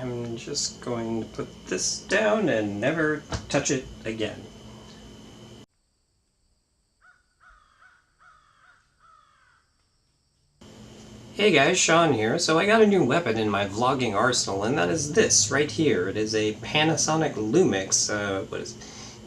I'm just going to put this down and never touch it again. Hey guys, Sean here. So I got a new weapon in my vlogging arsenal, and that is this right here. It is a Panasonic Lumix,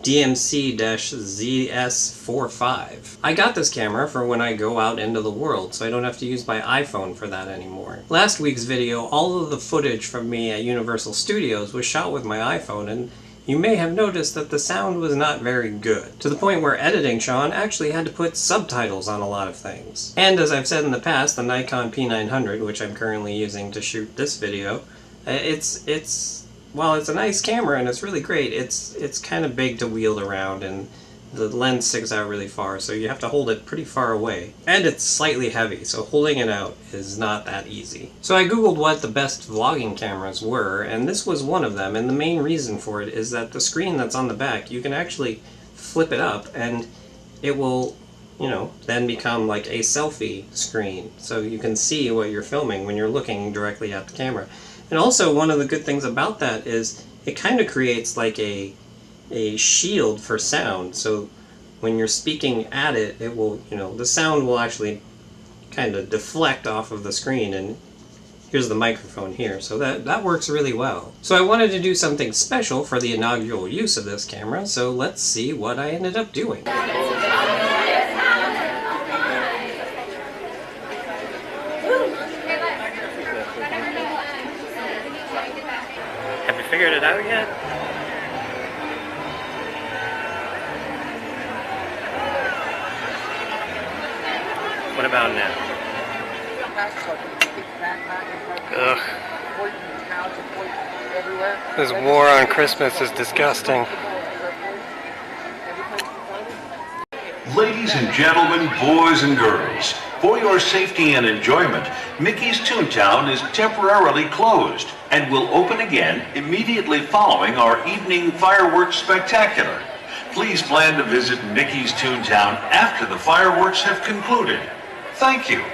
DMC-ZS45. I got this camera for when I go out into the world, so I don't have to use my iPhone for that anymore. Last week's video, all of the footage from me at Universal Studios was shot with my iPhone, and you may have noticed that the sound was not very good, to the point where editing Sean actually had to put subtitles on a lot of things. And as I've said in the past, the Nikon P900, which I'm currently using to shoot this video, while it's a nice camera and it's really great, it's kind of big to wield around, and the lens sticks out really far, so you have to hold it pretty far away. And it's slightly heavy, so holding it out is not that easy. So I googled what the best vlogging cameras were, and this was one of them, and the main reason for it is that the screen that's on the back, you can actually flip it up, and it will, you know, then become like a selfie screen, so you can see what you're filming when you're looking directly at the camera. And also, one of the good things about that is it kind of creates like a shield for sound, so when you're speaking at it, it will, you know, the sound will actually kind of deflect off of the screen, and here's the microphone here, so that works really well. So I wanted to do something special for the inaugural use of this camera, so let's see what I ended up doing. Have you figured it out yet? What about now? Ugh. This war on Christmas is disgusting. Ladies and gentlemen, boys and girls, for your safety and enjoyment, Mickey's Toontown is temporarily closed and will open again immediately following our evening fireworks spectacular. Please plan to visit Mickey's Toontown after the fireworks have concluded. Thank you.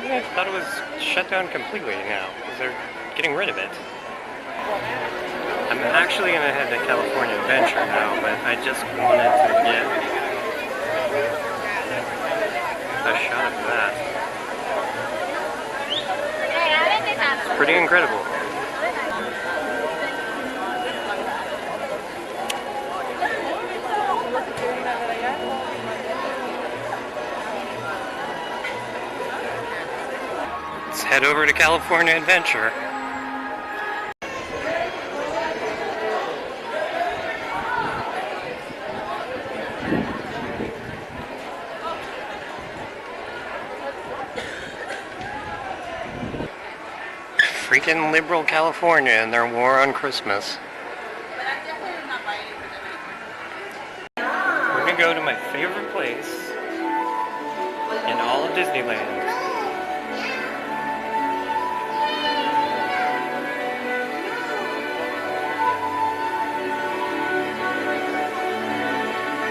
I thought it was shut down completely now, because they're getting rid of it. I'm actually going to head to California Adventure now, but I just wanted to get a shot of that. It's pretty incredible. Let's head over to California Adventure. Freaking liberal California and their war on Christmas. We're gonna go to my favorite place in all of Disneyland.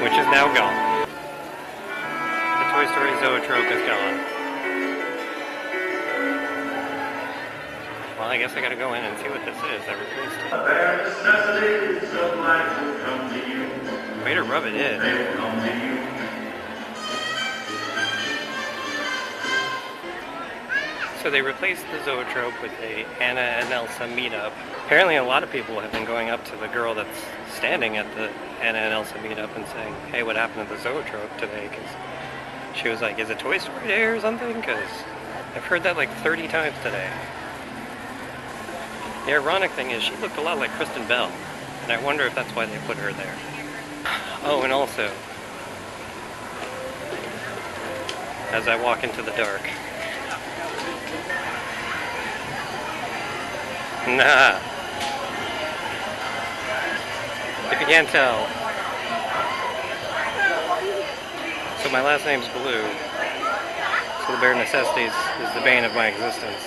Which is now gone. The Toy Story Zoetrope is gone. Well, I guess I gotta go in and see what this is. I replaced it. Way to rub it in. So they replaced the Zoetrope with a Anna and Elsa meetup. Apparently a lot of people have been going up to the girl that's standing at the Anna and Elsa meetup and saying, hey, what happened to the Zoetrope today? Because she was like, is it Toy Story Day or something? Because I've heard that like 30 times today. The ironic thing is she looked a lot like Kristen Bell, and I wonder if that's why they put her there. Oh, and also, as I walk into the dark, nah. If you can't tell, so my last name's Blue, so the bare necessities is the bane of my existence.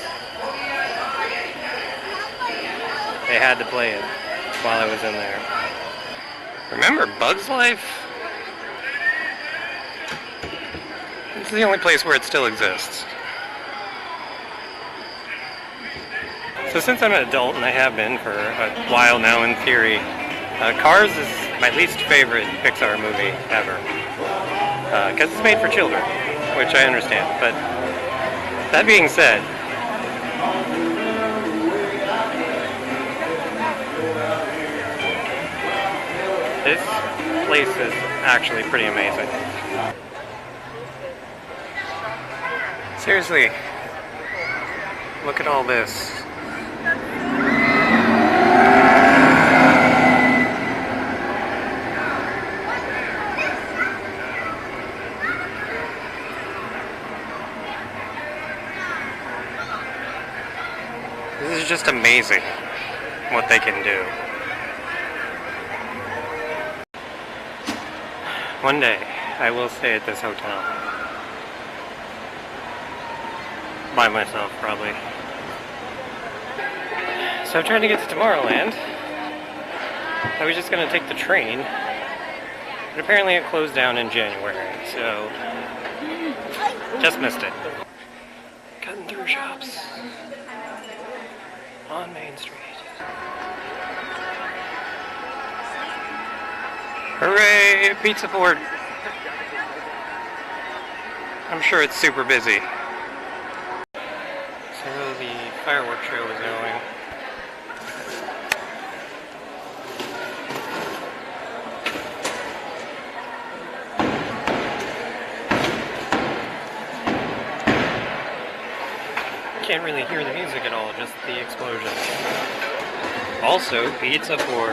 They had to play it while I was in there. Remember Bug's Life? It's the only place where it still exists. So since I'm an adult, and I have been for a while now in theory, Cars is my least favorite Pixar movie ever. Because it's made for children, which I understand. But that being said, this place is actually pretty amazing. Seriously, look at all this. This is just amazing what they can do. One day, I will stay at this hotel. By myself, probably. So I'm trying to get to Tomorrowland. I was just gonna take the train, but apparently it closed down in January, so just missed it. Cutting through shops on Main Street. Hooray! Pizza Port! I'm sure it's super busy. So the fireworks show is going. Can't really hear the music at all, just the explosion. Also, pizza for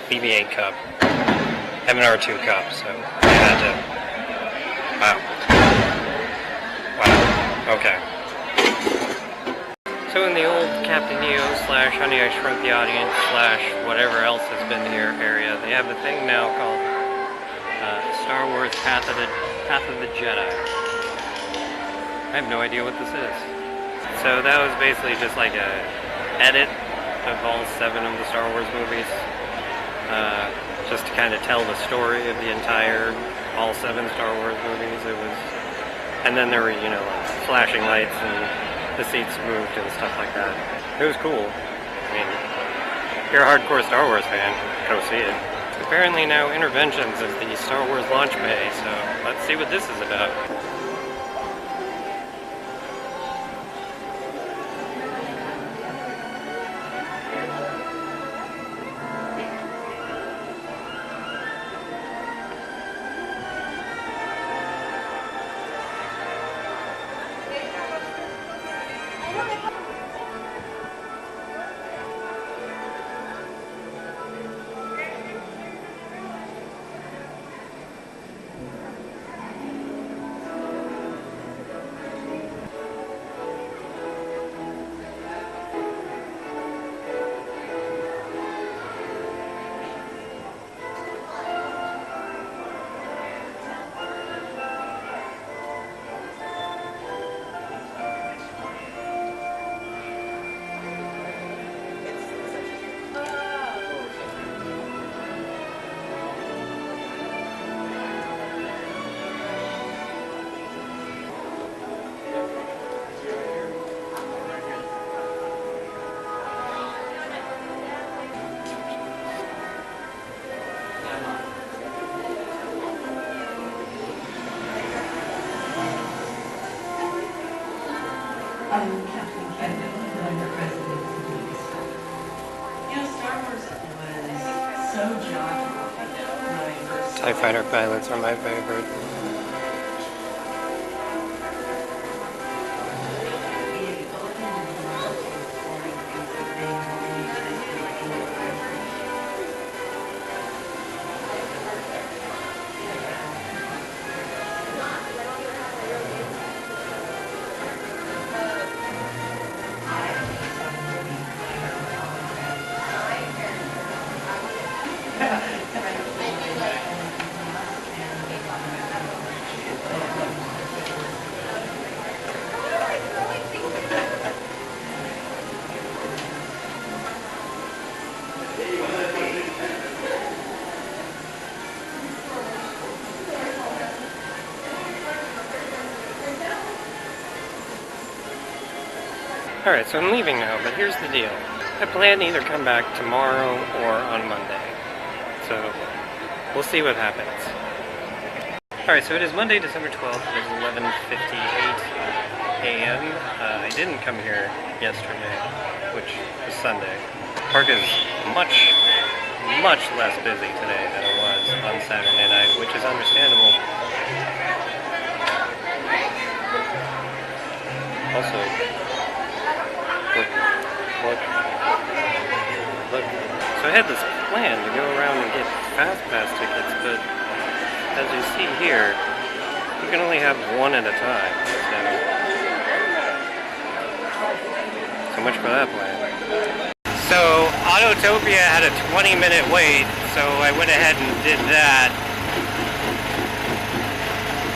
BB-8 cup. I have an R2 cup, so I had to. Wow. Wow. Okay. So in the old Captain EO / Honey I Shrunk the Audience / whatever else has been here area, they have a thing now called Star Wars Path of the Jedi. I have no idea what this is. So that was basically just like a edit of all 7 of the Star Wars movies. Just to kind of tell the story of the entire, all 7 Star Wars movies. It was, and then there were, you know, like flashing lights and the seats moved and stuff like that. It was cool. I mean, if you're a hardcore Star Wars fan, go see it. Apparently now Interventions is the Star Wars launch bay, so let's see what this is about. I'm Kathleen Kendall, and I'm the president of the movie school. You know, Star Wars was so jaw-dropping when I first saw TIE Fighter pilots are my favorite. it opened the world to exploring things that they only existed in the country. Alright, so I'm leaving now, but here's the deal. I plan to either come back tomorrow or on Monday. So, we'll see what happens. Alright, so it is Monday, December 12th. It is 11:58 a.m. I didn't come here yesterday, which was Sunday. Park is much less busy today than it was on Saturday night, which is understandable. Also, look. So I had this plan to go around and get Fast Pass tickets, but as you see here, you can only have one at a time. So much for that plan. So Autotopia had a 20-minute wait, so I went ahead and did that.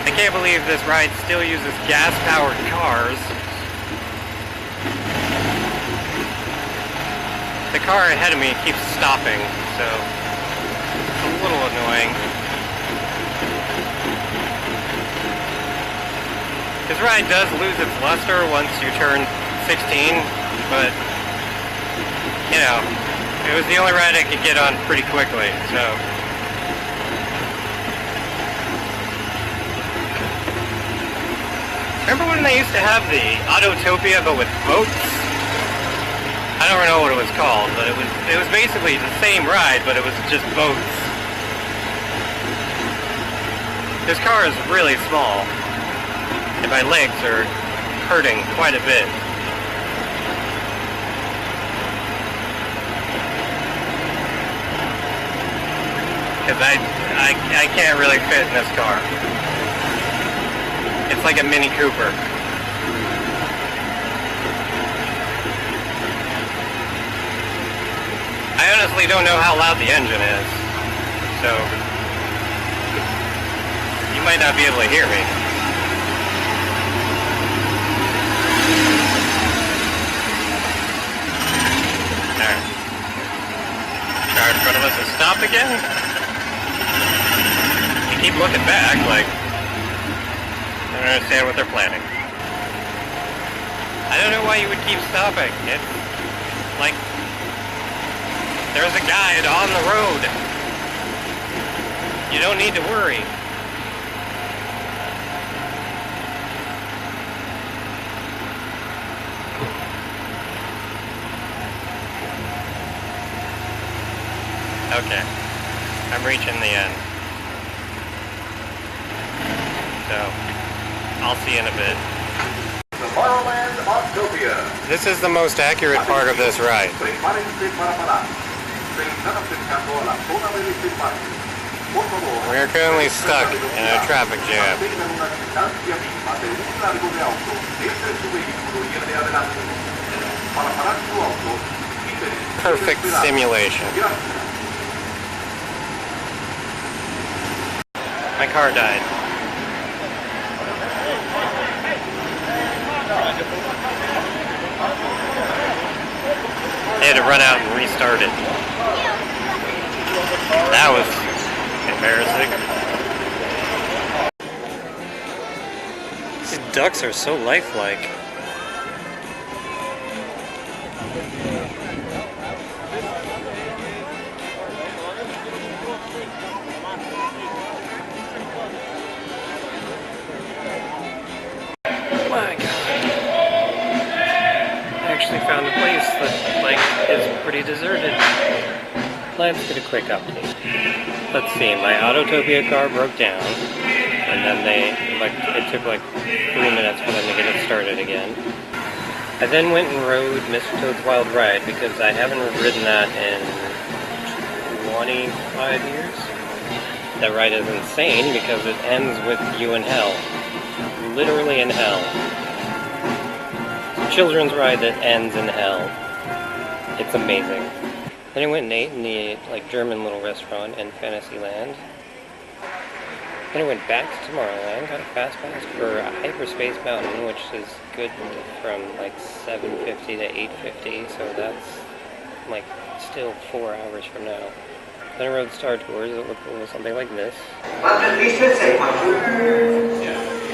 I can't believe this ride still uses gas-powered cars. The car ahead of me keeps stopping, so it's a little annoying. This ride does lose its luster once you turn 16, but, you know, it was the only ride I could get on pretty quickly, so. Remember when they used to have the Autotopia but with boats? I don't know what it was called, but it was basically the same ride, but it was just boats. This car is really small, and my legs are hurting quite a bit. Because I can't really fit in this car. It's like a Mini Cooper. I honestly don't know how loud the engine is, so you might not be able to hear me. Alright. Car in front of us has stopped again? They keep looking back like I don't understand what they're planning. I don't know why you would keep stopping. It's like there's a guide on the road. You don't need to worry. Okay, I'm reaching the end. So, I'll see you in a bit. Tomorrowland Autotopia. This is the most accurate part of this ride. We are currently stuck in a traffic jam. Perfect simulation. My car died. I had to run out and restart it. That was embarrassing. These ducks are so lifelike. My God. I actually found a place that, like, is pretty deserted. Let's get a quick update. Let's see, my Autotopia car broke down, and then it took like 3 minutes for them to get it started again. I then went and rode Mr. Toad's Wild Ride because I haven't ridden that in 25 years. That ride is insane because it ends with you in hell. Literally in hell. It's a children's ride that ends in hell. It's amazing. Then I went and ate in the German little restaurant in Fantasyland. Then I went back to Tomorrowland, got a Fast Pass for a Hyperspace Mountain, which is good from like 7:50 to 8:50, so that's like still 4 hours from now. Then I rode Star Tours, it looked a little something like this.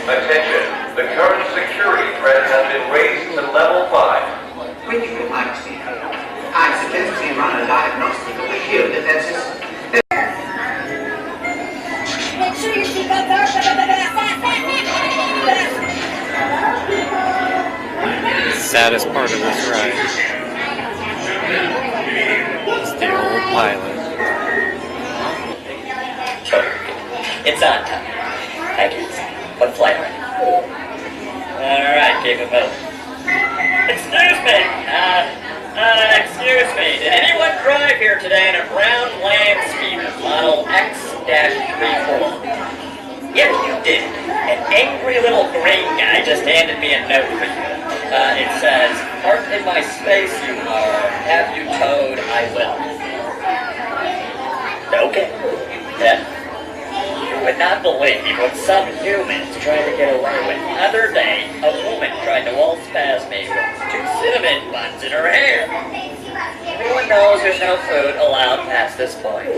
Attention, the current security threat has been raised to level 5. With your Majesty, I suggest we run a diagnostic of the shield defenses. Make sure your seatbelts are Saddest part of this ride is the old pilot. It's on time. Thank you. What flight are you? Alright, keep it moving. Excuse me. Did anyone drive here today in a brown Land Speeder model X-34? Yes, you did. An angry little green guy just handed me a note for you. It says, "Parked in my space you are. Have you towed? I will." Okay. Yeah. You would not believe what some humans tried to get away with. The other day, a woman tried to waltz past me with 2 cinnamon buns in her hair. Everyone knows there's no food allowed past this point.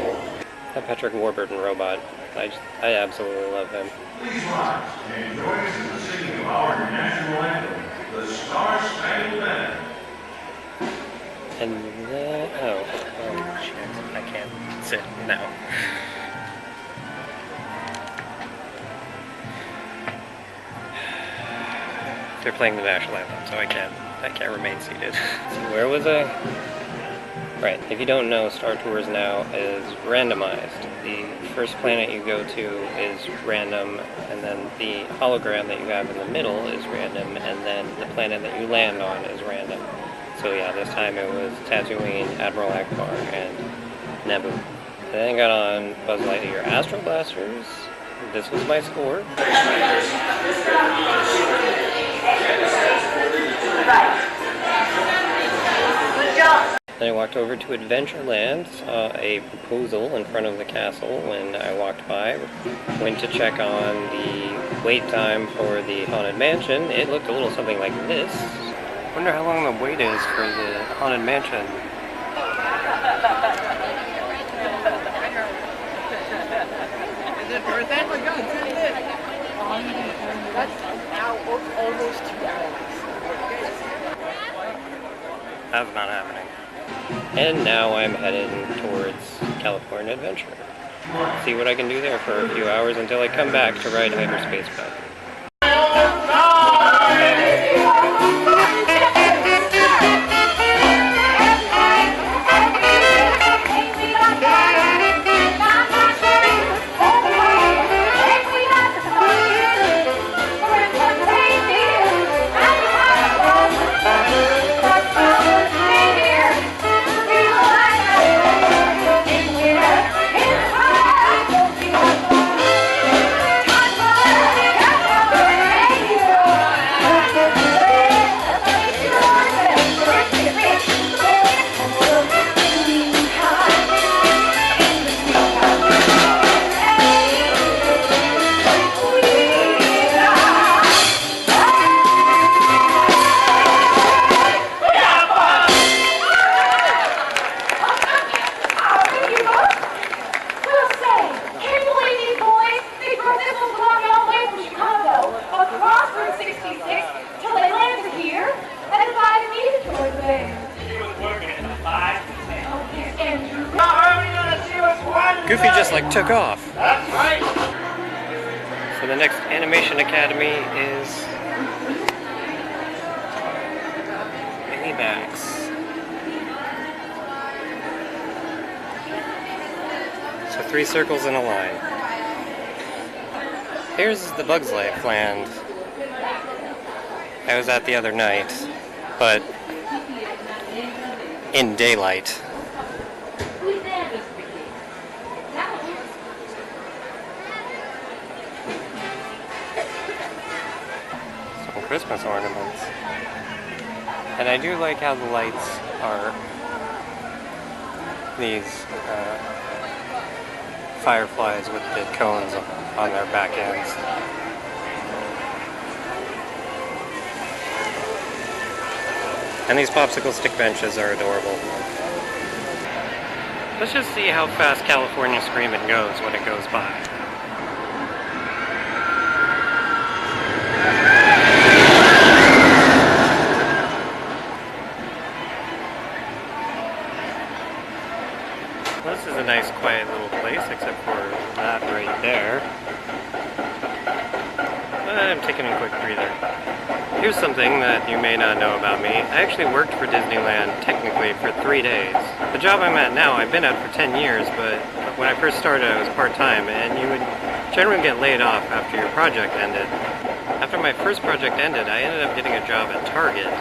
That Patrick Warburton robot, I absolutely love him. Please rise and join us in the singing of our national anthem, the Star-Spangled Banner. And then, oh shit, I can't sit now. They're playing the national anthem, so I can't remain seated. So where was I? Right, if you don't know, Star Tours now is randomized. The first planet you go to is random, and then the hologram that you have in the middle is random, and then the planet that you land on is random. So yeah, this time it was Tatooine, Admiral Akbar, and Naboo. Then I got on Buzz Lightyear Astro Blasters. This was my score. Then I walked over to Adventureland, saw a proposal in front of the castle when I walked by. Went to check on the wait time for the Haunted Mansion. It looked a little something like this. Wonder how long the wait is for the Haunted Mansion. That's now almost 2 hours. That's not happening. And now I'm headed towards California Adventure. See what I can do there for a few hours until I come back to ride Hyperspace Bus. Goofy just like took off. That's right. So the next Animation Academy is Max. So 3 circles in a line. Here's the Bugs Life land I was at the other night, but in daylight. Christmas ornaments. And I do like how the lights are these fireflies with the cones on their back ends. And these popsicle stick benches are adorable. Let's just see how fast California Screamin' goes when it goes by. there. I'm taking a quick breather. Here's something that you may not know about me. I actually worked for Disneyland technically for 3 days. The job I'm at now, I've been at for 10 years, but when I first started I was part-time, and you would generally get laid off after your project ended. After my first project ended, I ended up getting a job at Target,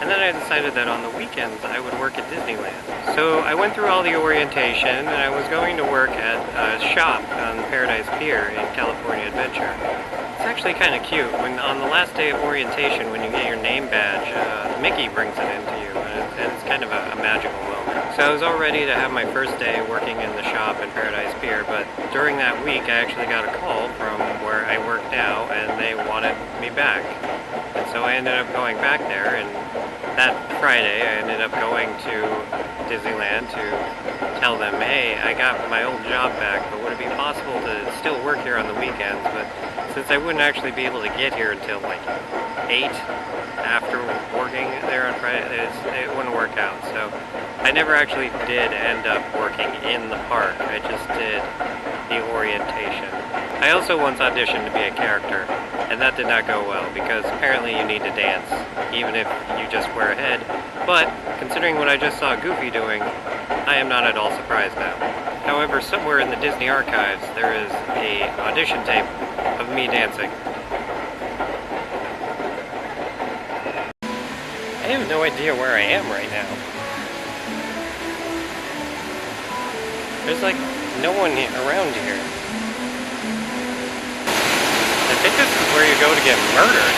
and then I decided that on the weekends I would work at Disneyland. So I went through all the orientation, and I was going to work at a shop on Paradise Pier in California Adventure. It's actually kind of cute. When on the last day of orientation, when you get your name badge, Mickey brings it into you, and it's kind of a magical moment. So I was all ready to have my first day working in the shop in Paradise Pier, but during that week I actually got a call from where I work now, and they wanted me back. And so I ended up going back there, and that Friday I ended up going to Disneyland to tell them, hey, I got my old job back, but would it be possible to still work here on the weekends? But since I wouldn't actually be able to get here until like 8 after working there on Friday, it wouldn't work out. So I never actually did end up working in the park. I just did the orientation. I also once auditioned to be a character, and that did not go well because apparently you need to dance, even if you just wear a head. But considering what I just saw Goofy doing, I am not at all surprised now. However, somewhere in the Disney archives there is a audition tape of me dancing. I have no idea where I am right now. There's like no one around here. I think this is where you go to get murdered.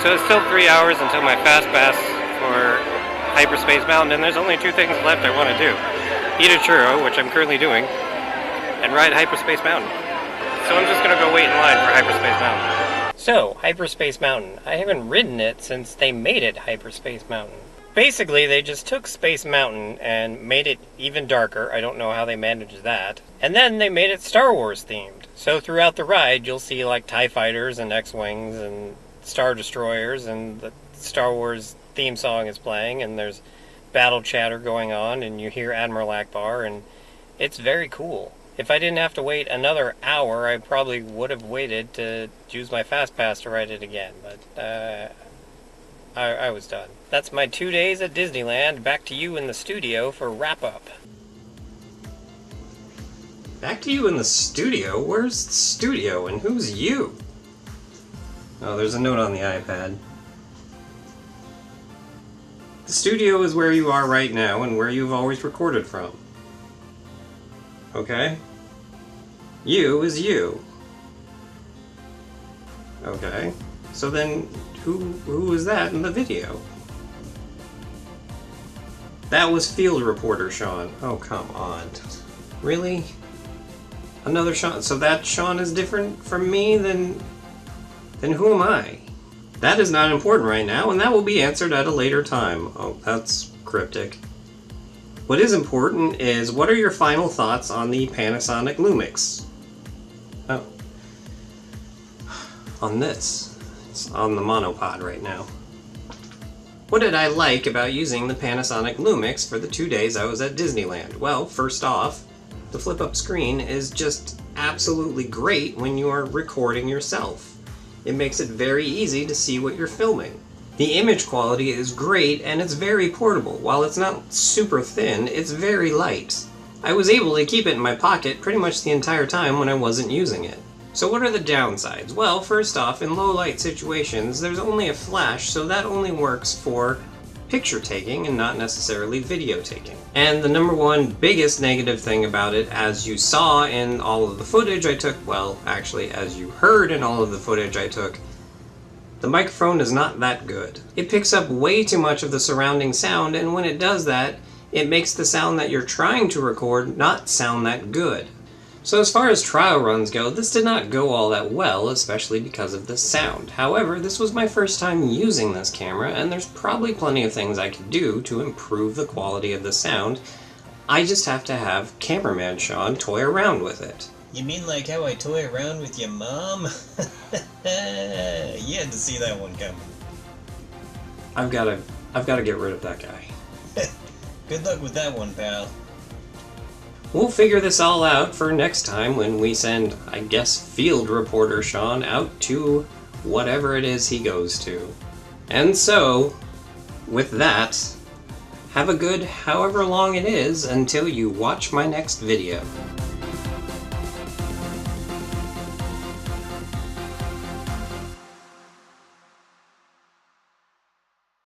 So it's still 3 hours until my fast pass for Hyperspace Mountain, and there's only 2 things left I want to do. Eat a churro, which I'm currently doing, and ride Hyperspace Mountain. So I'm just going to go wait in line for Hyperspace Mountain. So, Hyperspace Mountain. I haven't ridden it since they made it Hyperspace Mountain. Basically, they just took Space Mountain and made it even darker. I don't know how they managed that. And then they made it Star Wars themed. So throughout the ride, you'll see like TIE Fighters and X-Wings and Star Destroyers, and the Star Wars theme song is playing, and there's battle chatter going on, and you hear Admiral Akbar, and it's very cool. If I didn't have to wait another hour, I probably would have waited to use my Fast Pass to ride it again, but I was done. That's my 2 days at Disneyland. Back to you in the studio for wrap-up. Back to you in the studio? Where's the studio, and who's you? Oh, there's a note on the iPad. The studio is where you are right now and where you've always recorded from. Okay? You is you. Okay. So then, who was that in the video? That was Field Reporter Sean. Oh, come on. Really? Another Sean? So that Sean is different from me? Then who am I? That is not important right now, and that will be answered at a later time. Oh, that's cryptic. What is important is, what are your final thoughts on the Panasonic Lumix? Oh. On this. It's on the monopod right now. What did I like about using the Panasonic Lumix for the 2 days I was at Disneyland? Well, first off, the flip-up screen is just absolutely great when you are recording yourself. It makes it very easy to see what you're filming. The image quality is great, and it's very portable. While it's not super thin, it's very light. I was able to keep it in my pocket pretty much the entire time when I wasn't using it. So what are the downsides? Well, first off, in low light situations, there's only a flash, so that only works for picture taking and not necessarily video taking. And the number one biggest negative thing about it, as you saw in all of the footage I took, well, actually, as you heard in all of the footage I took, the microphone is not that good. It picks up way too much of the surrounding sound, and when it does that, it makes the sound that you're trying to record not sound that good. So as far as trial runs go, this did not go all that well, especially because of the sound. However, this was my first time using this camera, and there's probably plenty of things I could do to improve the quality of the sound. I just have to have cameraman Sean toy around with it. You mean like how I toy around with your mom? You had to see that one coming. I've gotta get rid of that guy. Good luck with that one, pal. We'll figure this all out for next time when we send, I guess, field reporter Sean out to whatever it is he goes to. And so, with that, have a good however long it is until you watch my next video.